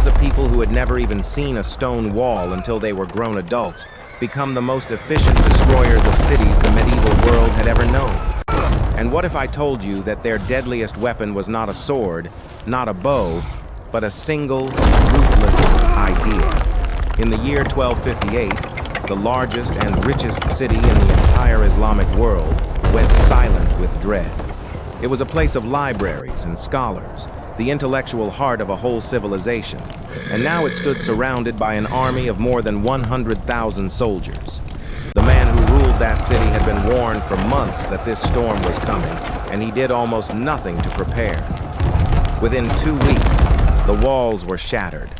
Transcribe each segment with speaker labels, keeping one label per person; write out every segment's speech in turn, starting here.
Speaker 1: of people who had never even seen a stone wall until they were grown adults become the most efficient destroyers of cities the medieval world had ever known. And what if I told you that their deadliest weapon was not a sword, not a bow, but a single, ruthless idea? In the year 1258, the largest and richest city in the entire Islamic world went silent with dread. It was a place of libraries and scholars, the intellectual heart of a whole civilization, and now it stood surrounded by an army of more than 100,000 soldiers. The man who ruled that city had been warned for months that this storm was coming, and he did almost nothing to prepare. Within 2 weeks, the walls were shattered.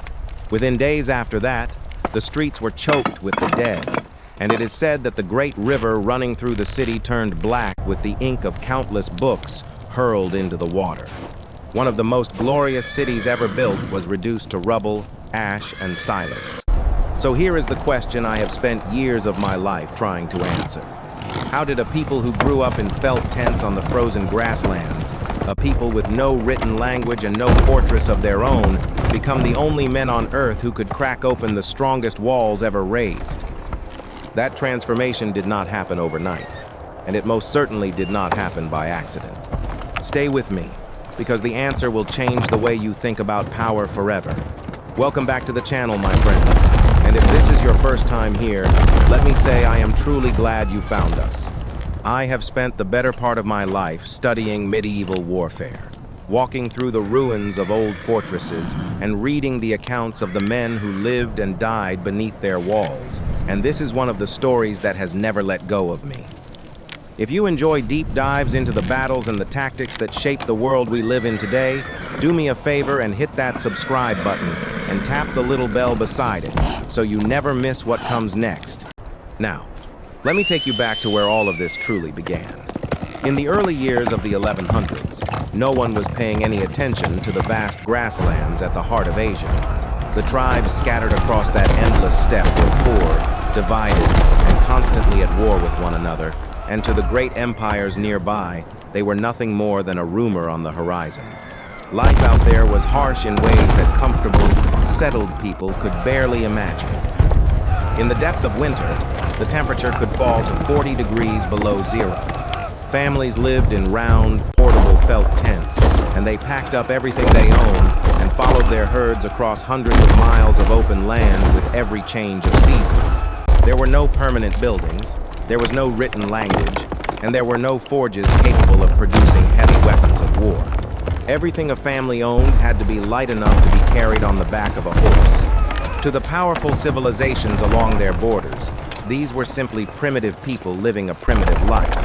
Speaker 1: Within days after that, the streets were choked with the dead, and it is said that the great river running through the city turned black with the ink of countless books hurled into the water. One of the most glorious cities ever built was reduced to rubble, ash, and silence. So here is the question I have spent years of my life trying to answer. How did a people who grew up in felt tents on the frozen grasslands, a people with no written language and no fortress of their own, become the only men on earth who could crack open the strongest walls ever raised? That transformation did not happen overnight, and it most certainly did not happen by accident. Stay with me, because the answer will change the way you think about power forever. Welcome back to the channel, my friends. And if this is your first time here, let me say I am truly glad you found us. I have spent the better part of my life studying medieval warfare, walking through the ruins of old fortresses and reading the accounts of the men who lived and died beneath their walls. And this is one of the stories that has never let go of me. If you enjoy deep dives into the battles and the tactics that shape the world we live in today, do me a favor and hit that subscribe button and tap the little bell beside it so you never miss what comes next. Now, let me take you back to where all of this truly began. In the early years of the 1100s, no one was paying any attention to the vast grasslands at the heart of Asia. The tribes scattered across that endless steppe were poor, divided, and constantly at war with one another. And to the great empires nearby, they were nothing more than a rumor on the horizon. Life out there was harsh in ways that comfortable, settled people could barely imagine. In the depth of winter, the temperature could fall to 40 degrees below zero. Families lived in round, portable felt tents, and they packed up everything they owned and followed their herds across hundreds of miles of open land with every change of season. There were no permanent buildings. There was no written language, and there were no forges capable of producing heavy weapons of war. Everything a family owned had to be light enough to be carried on the back of a horse. To the powerful civilizations along their borders, these were simply primitive people living a primitive life.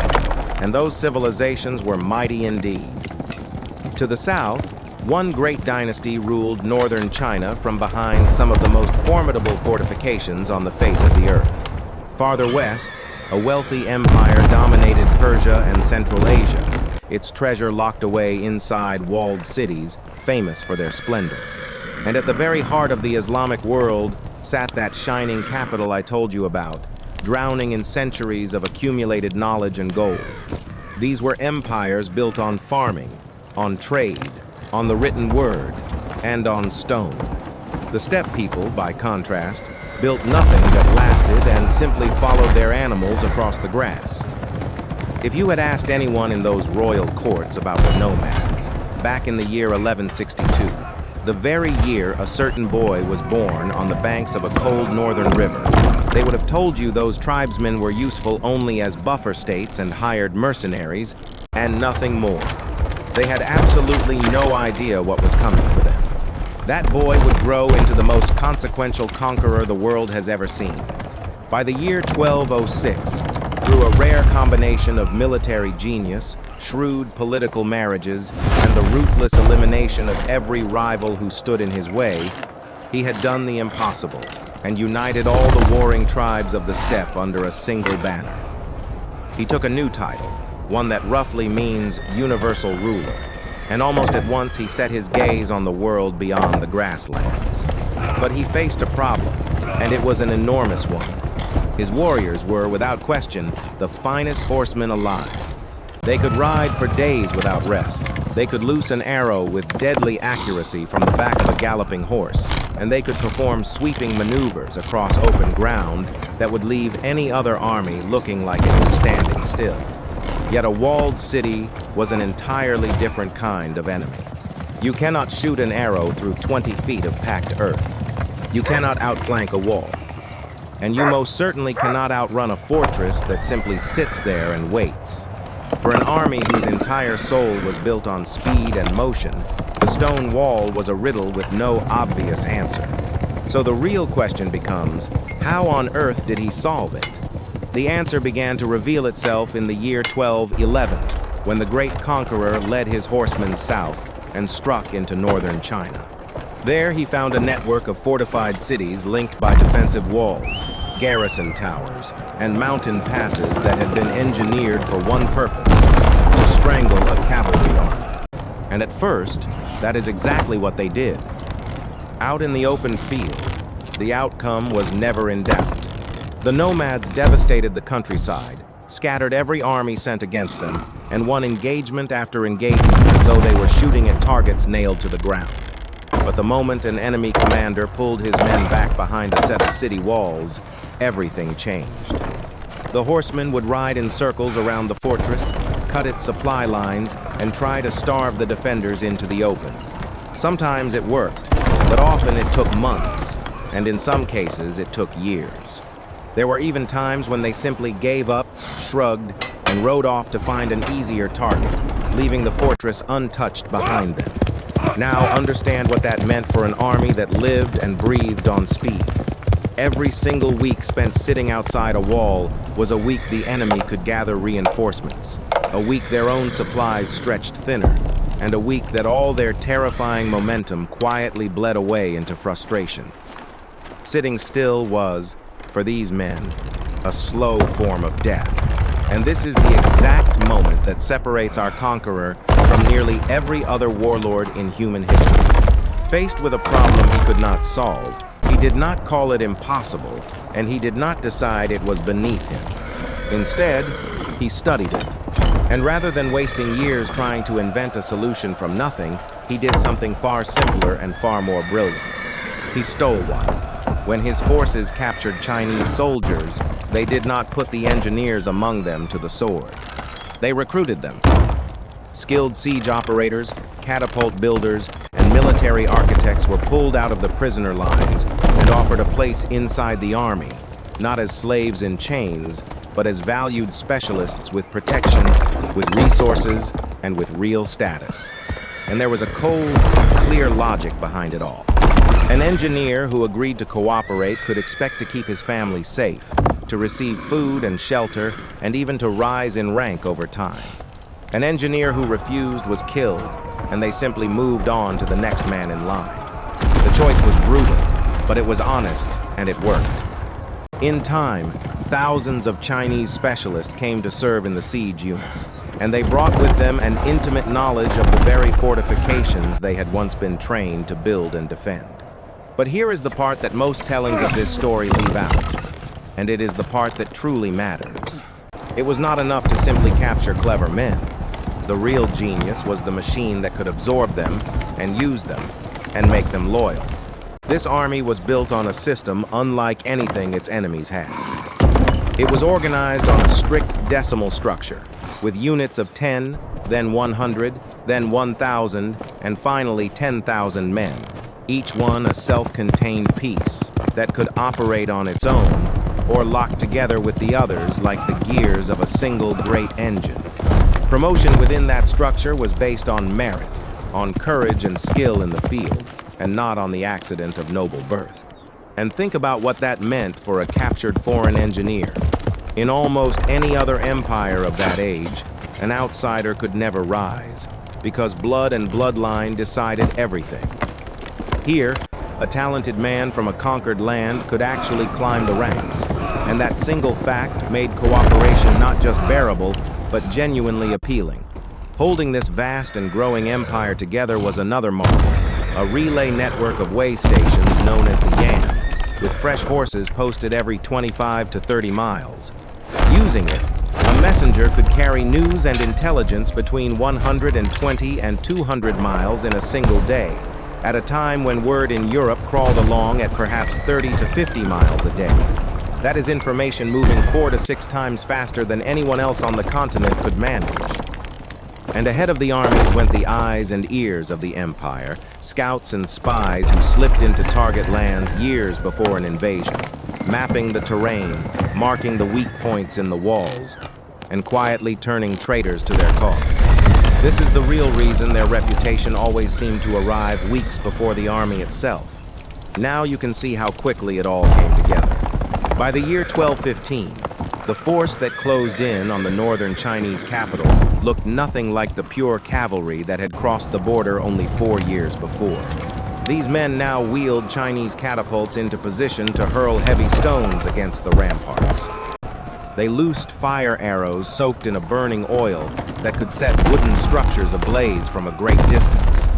Speaker 1: And those civilizations were mighty indeed. To the south, one great dynasty ruled northern China from behind some of the most formidable fortifications on the face of the earth. Farther west, a wealthy empire dominated Persia and Central Asia, its treasure locked away inside walled cities famous for their splendor. And at the very heart of the Islamic world sat that shining capital I told you about, drowning in centuries of accumulated knowledge and gold. These were empires built on farming, on trade, on the written word, and on stone. The steppe people, by contrast, built nothing that lasted and simply followed their animals across the grass. If you had asked anyone in those royal courts about the Nomads, back in the year 1162, the very year a certain boy was born on the banks of a cold northern river, they would have told you those tribesmen were useful only as buffer states and hired mercenaries, and nothing more. They had absolutely no idea what was coming for them. That boy would grow into the most consequential conqueror the world has ever seen. By the year 1206, through a rare combination of military genius, shrewd political marriages, and the ruthless elimination of every rival who stood in his way, he had done the impossible and united all the warring tribes of the steppe under a single banner. He took a new title, one that roughly means universal ruler, and almost at once he set his gaze on the world beyond the grasslands. But he faced a problem, and it was an enormous one. His warriors were, without question, the finest horsemen alive. They could ride for days without rest. They could loose an arrow with deadly accuracy from the back of a galloping horse. and they could perform sweeping maneuvers across open ground that would leave any other army looking like it was standing still. Yet a walled city was an entirely different kind of enemy. You cannot shoot an arrow through 20 feet of packed earth. You cannot outflank a wall. And you most certainly cannot outrun a fortress that simply sits there and waits. For an army whose entire soul was built on speed and motion, the stone wall was a riddle with no obvious answer. So the real question becomes, how on earth did he solve it? The answer began to reveal itself in the year 1211, when the great conqueror led his horsemen south and struck into northern China. There he found a network of fortified cities linked by defensive walls, garrison towers, and mountain passes that had been engineered for one purpose: to strangle a cavalry army. And at first, that is exactly what they did. Out in the open field, the outcome was never in doubt. The Nomads devastated the countryside, scattered every army sent against them, and won engagement after engagement as though they were shooting at targets nailed to the ground. But the moment an enemy commander pulled his men back behind a set of city walls, everything changed. The horsemen would ride in circles around the fortress, cut its supply lines, and try to starve the defenders into the open. Sometimes it worked, but often it took months, and in some cases it took years. There were even times when they simply gave up, shrugged, and rode off to find an easier target, leaving the fortress untouched behind them. Now understand what that meant for an army that lived and breathed on speed. Every single week spent sitting outside a wall was a week the enemy could gather reinforcements, a week their own supplies stretched thinner, and a week that all their terrifying momentum quietly bled away into frustration. Sitting still was, for these men, a slow form of death. And this is the exact moment that separates our conqueror from nearly every other warlord in human history. Faced with a problem he could not solve, he did not call it impossible, and he did not decide it was beneath him. Instead, he studied it. And rather than wasting years trying to invent a solution from nothing, he did something far simpler and far more brilliant. He stole one. When his forces captured Chinese soldiers, they did not put the engineers among them to the sword. They recruited them. Skilled siege operators, catapult builders, and military architects were pulled out of the prisoner lines and offered a place inside the army, not as slaves in chains, but as valued specialists with protection, with resources, and with real status. And there was a cold, clear logic behind it all. An engineer who agreed to cooperate could expect to keep his family safe, to receive food and shelter, and even to rise in rank over time. An engineer who refused was killed, and they simply moved on to the next man in line. The choice was brutal, but it was honest, and it worked. In time, thousands of Chinese specialists came to serve in the siege units, and they brought with them an intimate knowledge of the very fortifications they had once been trained to build and defend. But here is the part that most tellings of this story leave out, and it is the part that truly matters. It was not enough to simply capture clever men. The real genius was the machine that could absorb them and use them and make them loyal. This army was built on a system unlike anything its enemies had. It was organized on a strict decimal structure, with units of 10, then 100, then 1,000, and finally 10,000 men, each one a self-contained piece that could operate on its own or lock together with the others like the gears of a single great engine. Promotion within that structure was based on merit, on courage and skill in the field, and not on the accident of noble birth. And think about what that meant for a captured foreign engineer. In almost any other empire of that age, an outsider could never rise, because blood and bloodline decided everything. Here, a talented man from a conquered land could actually climb the ranks, and that single fact made cooperation not just bearable, but genuinely appealing. Holding this vast and growing empire together was another marvel, a relay network of way stations known as the Yan, with fresh horses posted every 25 to 30 miles. Using it, a messenger could carry news and intelligence between 120 and 200 miles in a single day, at a time when word in Europe crawled along at perhaps 30 to 50 miles a day. That is information moving 4 to 6 times faster than anyone else on the continent could manage. And ahead of the armies went the eyes and ears of the empire, scouts and spies who slipped into target lands years before an invasion, mapping the terrain, marking the weak points in the walls, and quietly turning traitors to their cause. This is the real reason their reputation always seemed to arrive weeks before the army itself. Now you can see how quickly it all came together. By the year 1215, the force that closed in on the northern Chinese capital looked nothing like the pure cavalry that had crossed the border only 4 years before. These men now wheeled Chinese catapults into position to hurl heavy stones against the ramparts. They loosed fire arrows soaked in a burning oil that could set wooden structures ablaze from a great distance.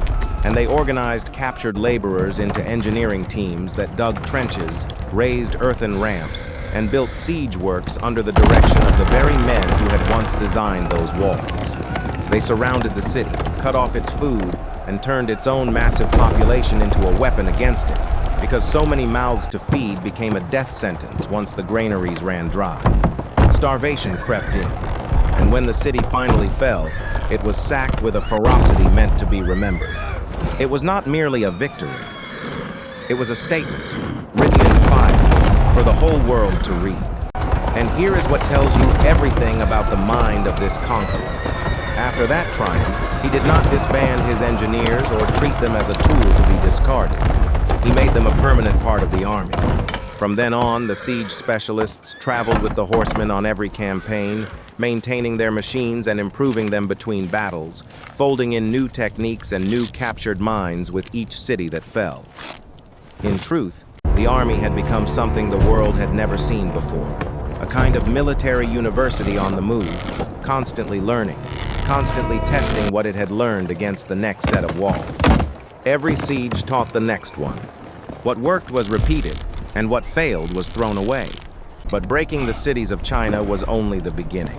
Speaker 1: And they organized captured laborers into engineering teams that dug trenches, raised earthen ramps, and built siege works under the direction of the very men who had once designed those walls. They surrounded the city, cut off its food, and turned its own massive population into a weapon against it, because so many mouths to feed became a death sentence once the granaries ran dry. Starvation crept in, and when the city finally fell, it was sacked with a ferocity meant to be remembered. It was not merely a victory. It was a statement, written in fire, for the whole world to read. And here is what tells you everything about the mind of this conqueror. After that triumph, he did not disband his engineers or treat them as a tool to be discarded. He made them a permanent part of the army. From then on, the siege specialists traveled with the horsemen on every campaign, maintaining their machines and improving them between battles, folding in new techniques and new captured mines with each city that fell. In truth, the army had become something the world had never seen before, a kind of military university on the move, constantly learning, constantly testing what it had learned against the next set of walls. Every siege taught the next one. What worked was repeated, and what failed was thrown away. But breaking the cities of China was only the beginning.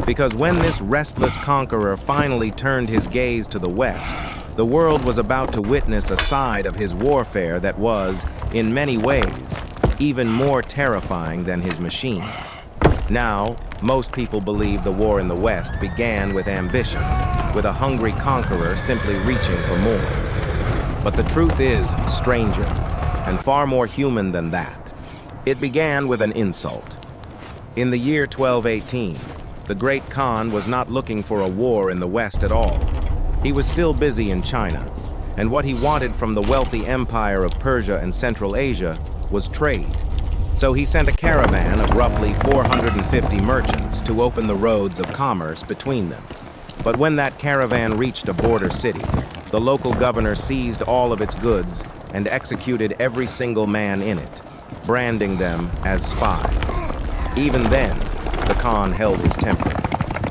Speaker 1: Because when this restless conqueror finally turned his gaze to the west, the world was about to witness a side of his warfare that was, in many ways, even more terrifying than his machines. Now, most people believe the war in the West began with ambition, with a hungry conqueror simply reaching for more. But the truth is stranger, and far more human than that. It began with an insult. In the year 1218, the Great Khan was not looking for a war in the West at all. He was still busy in China, and what he wanted from the wealthy empire of Persia and Central Asia was trade. So he sent a caravan of roughly 450 merchants to open the roads of commerce between them. But when that caravan reached a border city, the local governor seized all of its goods and executed every single man in it, branding them as spies. Even then, the Khan held his temper.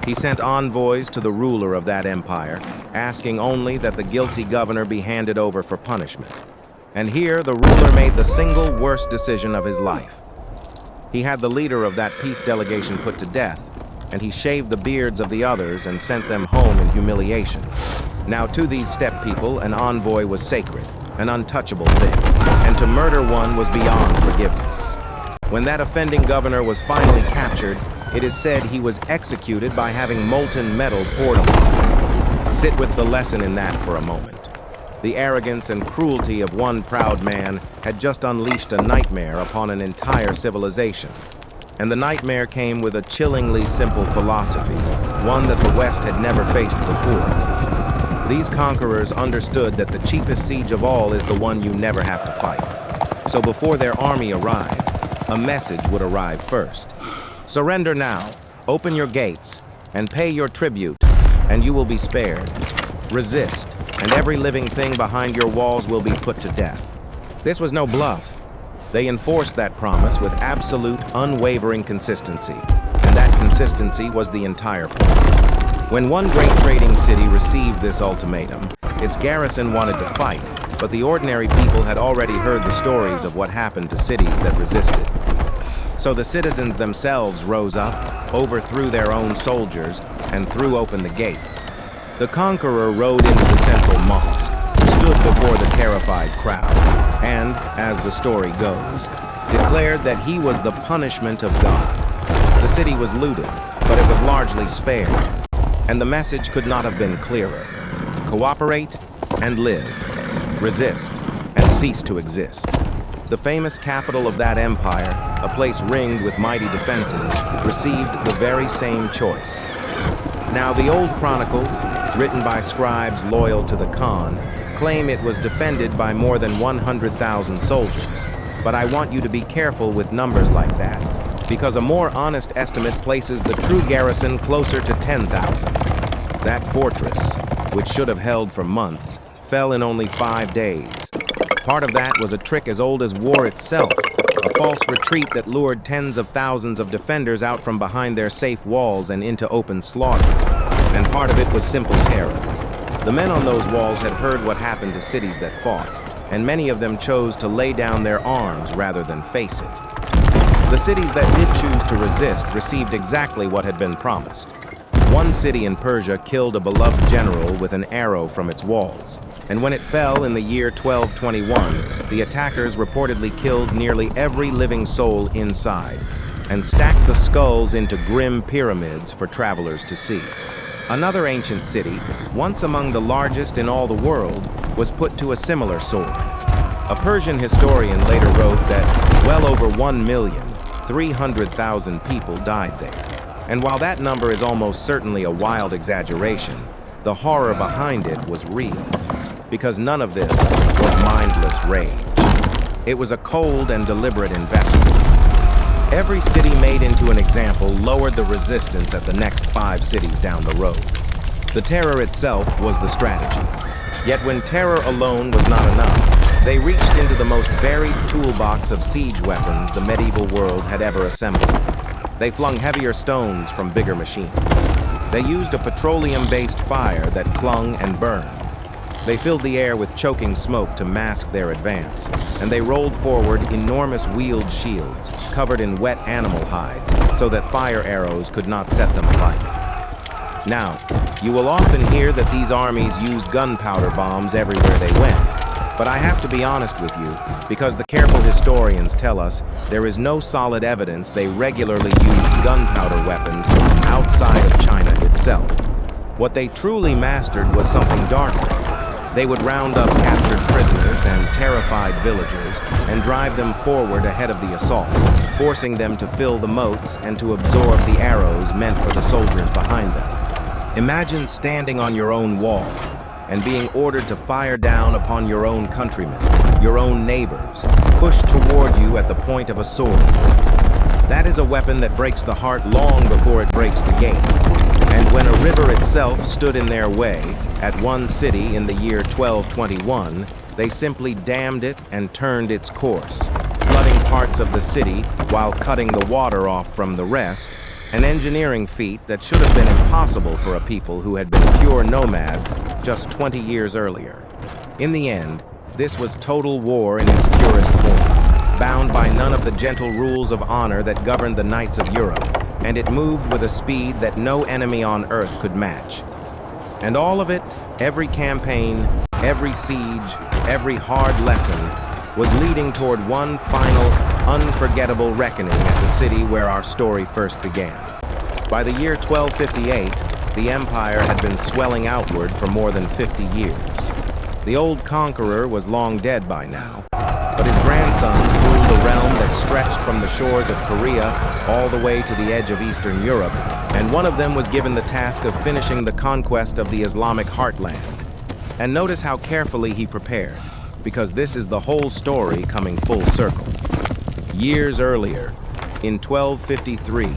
Speaker 1: He sent envoys to the ruler of that empire, asking only that the guilty governor be handed over for punishment. And here, the ruler made the single worst decision of his life. He had the leader of that peace delegation put to death, and he shaved the beards of the others and sent them home in humiliation. Now, to these steppe people, an envoy was sacred, an untouchable thing, and to murder one was beyond forgiveness. When that offending governor was finally captured, it is said he was executed by having molten metal poured on him. Sit with the lesson in that for a moment. The arrogance and cruelty of one proud man had just unleashed a nightmare upon an entire civilization. And the nightmare came with a chillingly simple philosophy, one that the West had never faced before. These conquerors understood that the cheapest siege of all is the one you never have to fight. So before their army arrived, a message would arrive first. Surrender now, open your gates, and pay your tribute, and you will be spared. Resist, and every living thing behind your walls will be put to death. This was no bluff. They enforced that promise with absolute, unwavering consistency, and that consistency was the entire point. When one great trading city received this ultimatum, its garrison wanted to fight, but the ordinary people had already heard the stories of what happened to cities that resisted. So the citizens themselves rose up, overthrew their own soldiers, and threw open the gates. The conqueror rode into the central mosque, stood before the terrified crowd, and, as the story goes, declared that he was the punishment of God. The city was looted, but it was largely spared, and the message could not have been clearer. Cooperate and live. Resist and cease to exist. The famous capital of that empire, a place ringed with mighty defenses, received the very same choice. Now, the old chronicles, written by scribes loyal to the Khan, claim it was defended by more than 100,000 soldiers. But I want you to be careful with numbers like that, because a more honest estimate places the true garrison closer to 10,000. That fortress, which should have held for months, fell in only 5 days. Part of that was a trick as old as war itself, a false retreat that lured tens of thousands of defenders out from behind their safe walls and into open slaughter. And part of it was simple terror. The men on those walls had heard what happened to cities that fought, and many of them chose to lay down their arms rather than face it. The cities that did choose to resist received exactly what had been promised. One city in Persia killed a beloved general with an arrow from its walls, and when it fell in the year 1221, the attackers reportedly killed nearly every living soul inside, and stacked the skulls into grim pyramids for travelers to see. Another ancient city, once among the largest in all the world, was put to a similar sword. A Persian historian later wrote that well over 1,300,000 people died there. And while that number is almost certainly a wild exaggeration, the horror behind it was real, because none of this was mindless rage. It was a cold and deliberate investment. Every city made into an example lowered the resistance at the next 5 cities down the road. The terror itself was the strategy. Yet when terror alone was not enough, they reached into the most varied toolbox of siege weapons the medieval world had ever assembled. They flung heavier stones from bigger machines. They used a petroleum-based fire that clung and burned. They filled the air with choking smoke to mask their advance, and they rolled forward enormous wheeled shields covered in wet animal hides so that fire arrows could not set them alight. Now, you will often hear that these armies used gunpowder bombs everywhere they went, but I have to be honest with you, because the careful historians tell us there is no solid evidence they regularly used gunpowder weapons outside of China itself. What they truly mastered was something darker. They would round up captured prisoners and terrified villagers and drive them forward ahead of the assault, forcing them to fill the moats and to absorb the arrows meant for the soldiers behind them. Imagine standing on your own wall and being ordered to fire down upon your own countrymen, your own neighbors, pushed toward you at the point of a sword. That is a weapon that breaks the heart long before it breaks the gate. And when a river itself stood in their way, at one city in the year 1221, they simply dammed it and turned its course, flooding parts of the city while cutting the water off from the rest, an engineering feat that should have been impossible for a people who had been pure nomads just 20 years earlier. In the end, this was total war in its purest form, bound by none of the gentle rules of honor that governed the knights of Europe, and it moved with a speed that no enemy on earth could match. And all of it, every campaign, every siege, every hard lesson, was leading toward one final, unforgettable reckoning at the city where our story first began. By the year 1258, the empire had been swelling outward for more than 50 years. The old conqueror was long dead by now, but his grandsons ruled a realm that stretched from the shores of Korea all the way to the edge of Eastern Europe, and one of them was given the task of finishing the conquest of the Islamic heartland. And notice how carefully he prepared, because this is the whole story coming full circle. Years earlier, in 1253,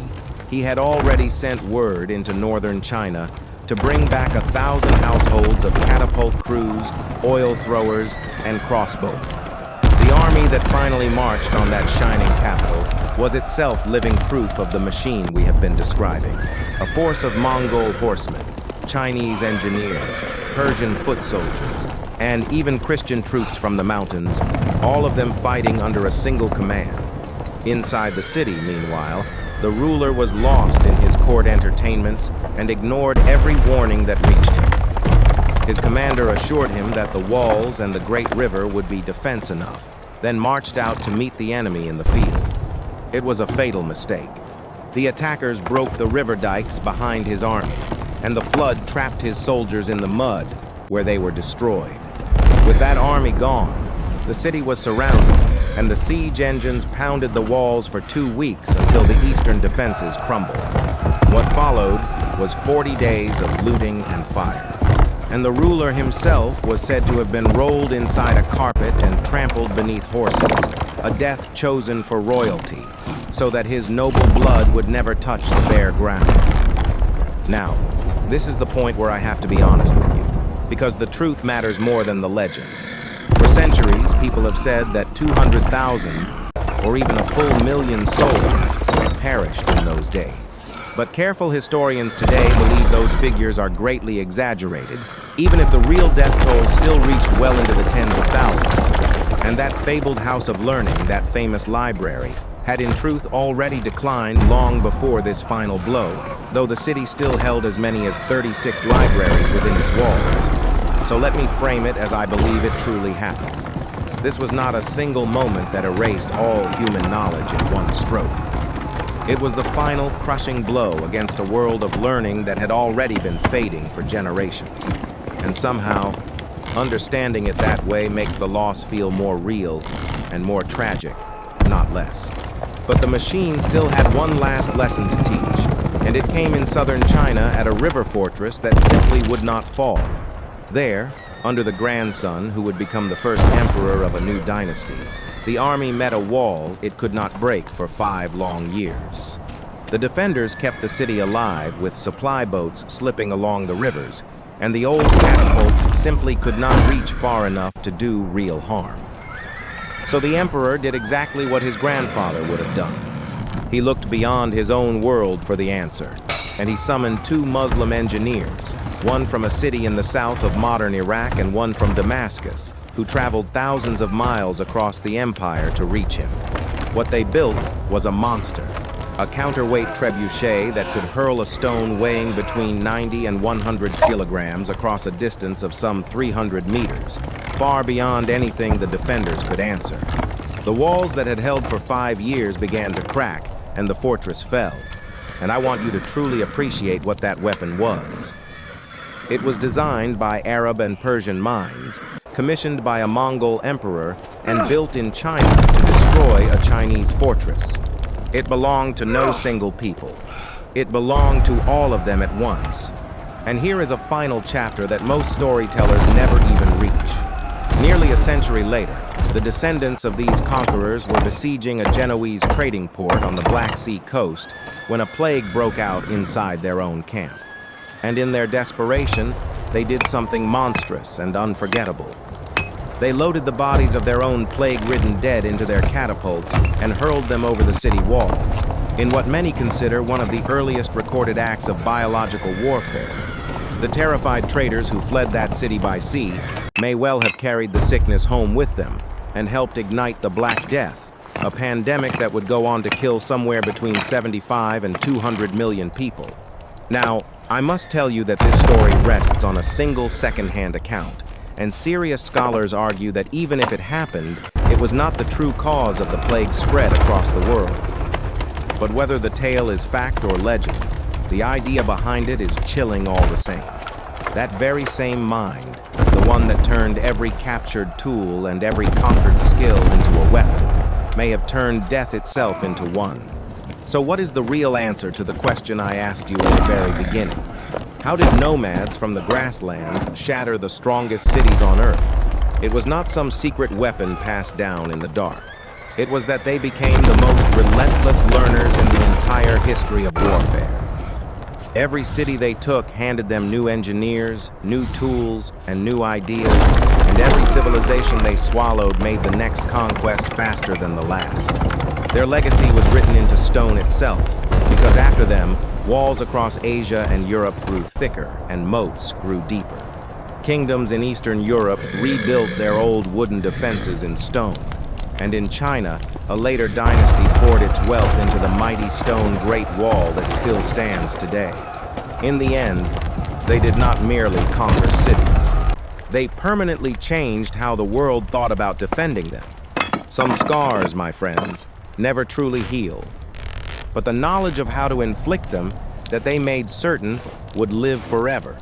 Speaker 1: he had already sent word into northern China to bring back 1,000 households of catapult crews, oil throwers, and crossbowmen. The army that finally marched on that shining capital was itself living proof of the machine we have been describing. A force of Mongol horsemen, Chinese engineers, Persian foot soldiers, and even Christian troops from the mountains, all of them fighting under a single command. Inside the city, meanwhile, the ruler was lost in his court entertainments and ignored every warning that reached him. His commander assured him that the walls and the great river would be defense enough, then marched out to meet the enemy in the field. It was a fatal mistake. The attackers broke the river dikes behind his army, and the flood trapped his soldiers in the mud, where they were destroyed. With that army gone, the city was surrounded, and the siege engines pounded the walls for 2 weeks until the eastern defenses crumbled. What followed was 40 days of looting and fire. And the ruler himself was said to have been rolled inside a carpet and trampled beneath horses, a death chosen for royalty, so that his noble blood would never touch the bare ground. Now, this is the point where I have to be honest with you, because the truth matters more than the legend. For centuries, people have said that 200,000, or even a full 1,000,000 souls, perished in those days. But careful historians today believe those figures are greatly exaggerated, even if the real death toll still reached well into the tens of thousands. And that fabled house of learning, that famous library, had in truth already declined long before this final blow, though the city still held as many as 36 libraries within its walls. So let me frame it as I believe it truly happened. This was not a single moment that erased all human knowledge in one stroke. It was the final crushing blow against a world of learning that had already been fading for generations. And somehow, understanding it that way makes the loss feel more real and more tragic, not less. But the machine still had one last lesson to teach, and it came in southern China at a river fortress that simply would not fall. There, under the grandson who would become the first emperor of a new dynasty, the army met a wall it could not break for 5 long years. The defenders kept the city alive with supply boats slipping along the rivers, and the old catapults simply could not reach far enough to do real harm. So the emperor did exactly what his grandfather would have done. He looked beyond his own world for the answer, and he summoned 2 Muslim engineers, one from a city in the south of modern Iraq and one from Damascus, who traveled thousands of miles across the empire to reach him. What they built was a monster, a counterweight trebuchet that could hurl a stone weighing between 90 and 100 kilograms across a distance of some 300 meters, far beyond anything the defenders could answer. The walls that had held for 5 years began to crack, and the fortress fell. And I want you to truly appreciate what that weapon was. It was designed by Arab and Persian minds, commissioned by a Mongol emperor, and built in China to destroy a Chinese fortress. It belonged to no single people. It belonged to all of them at once. And here is a final chapter that most storytellers never even reach. Nearly a century later, the descendants of these conquerors were besieging a Genoese trading port on the Black Sea coast when a plague broke out inside their own camp. And in their desperation, they did something monstrous and unforgettable. They loaded the bodies of their own plague-ridden dead into their catapults and hurled them over the city walls, in what many consider one of the earliest recorded acts of biological warfare. The terrified traders who fled that city by sea may well have carried the sickness home with them and helped ignite the Black Death, a pandemic that would go on to kill somewhere between 75 and 200 million people. Now, I must tell you that this story rests on a single second-hand account, and serious scholars argue that even if it happened, it was not the true cause of the plague spread across the world. But whether the tale is fact or legend, the idea behind it is chilling all the same. That very same mind, the one that turned every captured tool and every conquered skill into a weapon, may have turned death itself into one. So what is the real answer to the question I asked you at the very beginning? How did nomads from the grasslands shatter the strongest cities on Earth? It was not some secret weapon passed down in the dark. It was that they became the most relentless learners in the entire history of warfare. Every city they took handed them new engineers, new tools, and new ideas, and every civilization they swallowed made the next conquest faster than the last. Their legacy was written into stone itself, because after them, walls across Asia and Europe grew thicker, and moats grew deeper. Kingdoms in Eastern Europe rebuilt their old wooden defenses in stone, and in China, a later dynasty poured its wealth into the mighty stone Great Wall that still stands today. In the end, they did not merely conquer cities. They permanently changed how the world thought about defending them. Some scars, my friends, never truly heal. But the knowledge of how to inflict them that they made certain would live forever.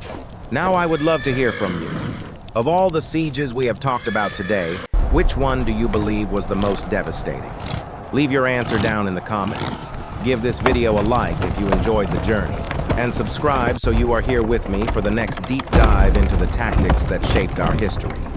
Speaker 1: Now I would love to hear from you. Of all the sieges we have talked about today, which one do you believe was the most devastating? Leave your answer down in the comments. Give this video a like if you enjoyed the journey. And subscribe so you are here with me for the next deep dive into the tactics that shaped our history.